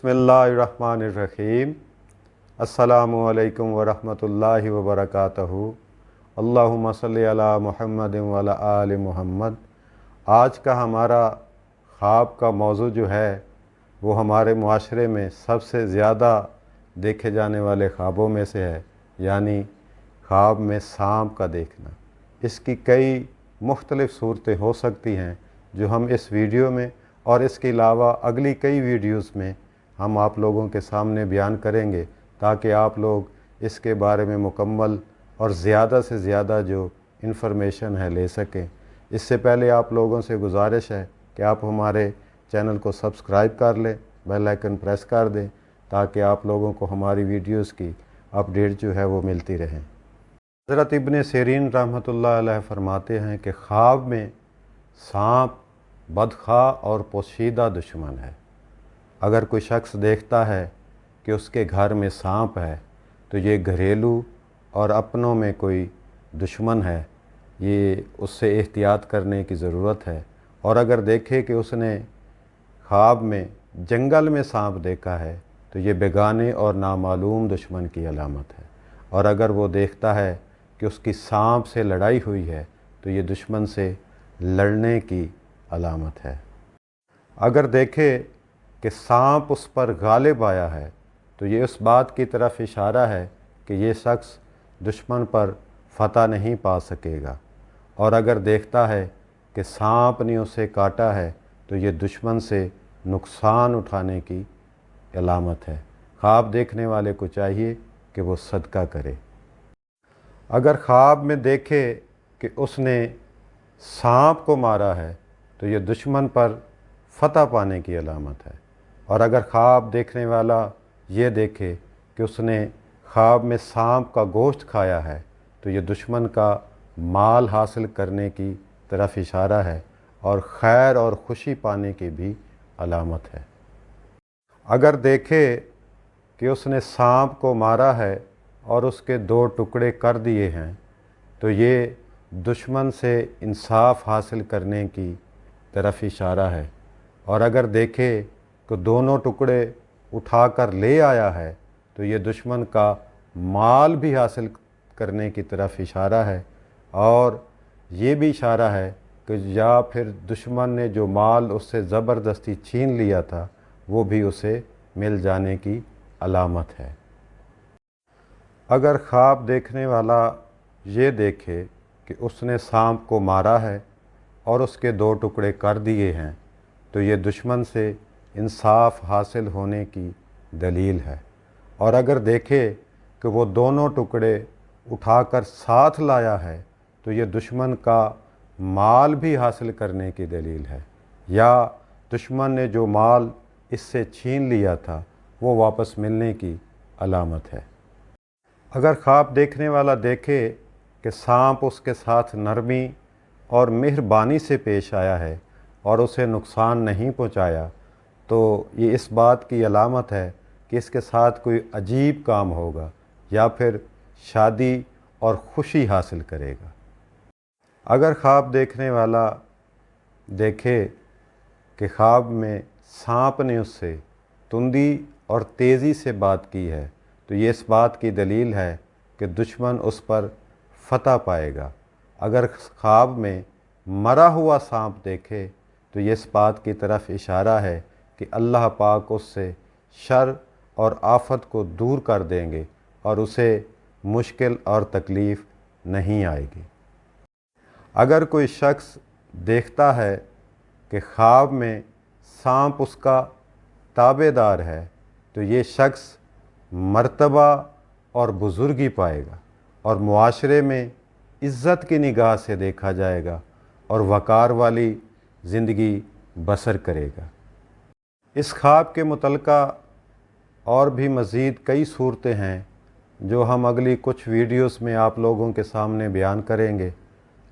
बिस्मिल्लाहिर्रहमानिर्रहीम। अस्सलामु अलैकुम वरहमतुल्लाहि वबरकातुहू। अल्लाहुम्मा सल्लि अला मुहम्मदिन व अला आलि मुहम्मद। आज का हमारा ख्वाब का मौजू जो है वो हमारे मुआशरे में सबसे ज़्यादा देखे जाने वाले ख्वाबों में से है, यानी ख्वाब में सांप का देखना। इसकी कई मुख्तलिफ़ सूरतें हो सकती हैं जो हम इस वीडियो में और इसके अलावा अगली कई वीडियोज़ में हम आप लोगों के सामने बयान करेंगे, ताकि आप लोग इसके बारे में मुकम्मल और ज़्यादा से ज़्यादा जो इन्फॉर्मेशन है ले सकें। इससे पहले आप लोगों से गुजारिश है कि आप हमारे चैनल को सब्सक्राइब कर लें, बेल आइकन प्रेस कर दें, ताकि आप लोगों को हमारी वीडियोस की अपडेट जो है वो मिलती रहे। हज़रत इब्न सिरीन रहमतुल्लाह अलैह फरमाते हैं कि ख्वाब में सांप बदखा और पोशीदा दुश्मन है। अगर कोई शख्स देखता है कि उसके घर में सांप है तो ये घरेलू और अपनों में कोई दुश्मन है, ये उससे एहतियात करने की ज़रूरत है। और अगर देखे कि उसने ख्वाब में जंगल में सांप देखा है तो ये बेगाने और नामालूम दुश्मन की अलामत है। और अगर वो देखता है कि उसकी सांप से लड़ाई हुई है तो ये दुश्मन से लड़ने की अलामत है। अगर देखे कि सांप उस पर गालिब आया है तो ये उस बात की तरफ इशारा है कि ये शख्स दुश्मन पर फतह नहीं पा सकेगा। और अगर देखता है कि सांप ने उसे काटा है तो ये दुश्मन से नुकसान उठाने की अलामत है। ख्वाब देखने वाले को चाहिए कि वो सदका करे। अगर ख्वाब में देखे कि उसने सांप को मारा है तो ये दुश्मन पर फतह पाने की अलामत है। और अगर ख्वाब देखने वाला ये देखे कि उसने ख्वाब में सांप का गोश्त खाया है तो ये दुश्मन का माल हासिल करने की तरफ इशारा है और खैर और खुशी पाने की भी अलामत है। अगर देखे कि उसने सांप को मारा है और उसके 2 टुकड़े कर दिए हैं तो ये दुश्मन से इंसाफ हासिल करने की तरफ इशारा है। और अगर देखे कि दोनों टुकड़े उठाकर ले आया है तो ये दुश्मन का माल भी हासिल करने की तरफ इशारा है। और ये भी इशारा है कि या फिर दुश्मन ने जो माल उससे ज़बरदस्ती छीन लिया था वो भी उसे मिल जाने की अलामत है। अगर ख्वाब देखने वाला ये देखे कि उसने सांप को मारा है और उसके 2 टुकड़े कर दिए हैं तो ये दुश्मन से इंसाफ हासिल होने की दलील है। और अगर देखे कि वो दोनों टुकड़े उठाकर साथ लाया है तो ये दुश्मन का माल भी हासिल करने की दलील है, या दुश्मन ने जो माल इससे छीन लिया था वो वापस मिलने की अलामत है। अगर ख्वाब देखने वाला देखे कि सांप उसके साथ नरमी और मेहरबानी से पेश आया है और उसे नुकसान नहीं पहुंचाया तो ये इस बात की अलामत है कि इसके साथ कोई अजीब काम होगा या फिर शादी और खुशी हासिल करेगा। अगर ख्वाब देखने वाला देखे कि ख्वाब में सांप ने उससे तुंदी और तेज़ी से बात की है तो ये इस बात की दलील है कि दुश्मन उस पर फतह पाएगा। अगर ख्वाब में मरा हुआ सांप देखे तो ये इस बात की तरफ इशारा है कि अल्लाह पाक उससे शर और आफत को दूर कर देंगे और उसे मुश्किल और तकलीफ़ नहीं आएगी। अगर कोई शख्स देखता है कि ख्वाब में सांप उसका ताबेदार है तो ये शख्स मर्तबा और बुज़ुर्गी पाएगा और मुआशरे में इज़्ज़त की निगाह से देखा जाएगा और वक़ार वाली ज़िंदगी बसर करेगा। इस ख्वाब के मुतल्लिक़ा और भी मज़ीद कई सूरतें हैं जो हम अगली कुछ वीडियोस में आप लोगों के सामने बयान करेंगे।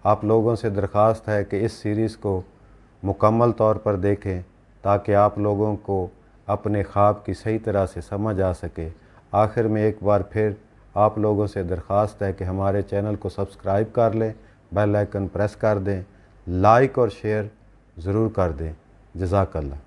आप लोगों से दरख्वास्त है कि इस सीरीज़ को मुकम्मल तौर पर देखें ताकि आप लोगों को अपने ख्वाब की सही तरह से समझ आ सके। आखिर में एक बार फिर आप लोगों से दरख्वास्त है कि हमारे चैनल को सब्सक्राइब कर लें, बेल आइकन प्रेस कर दें, लाइक और शेयर ज़रूर कर दें। जज़ाकल्लाह।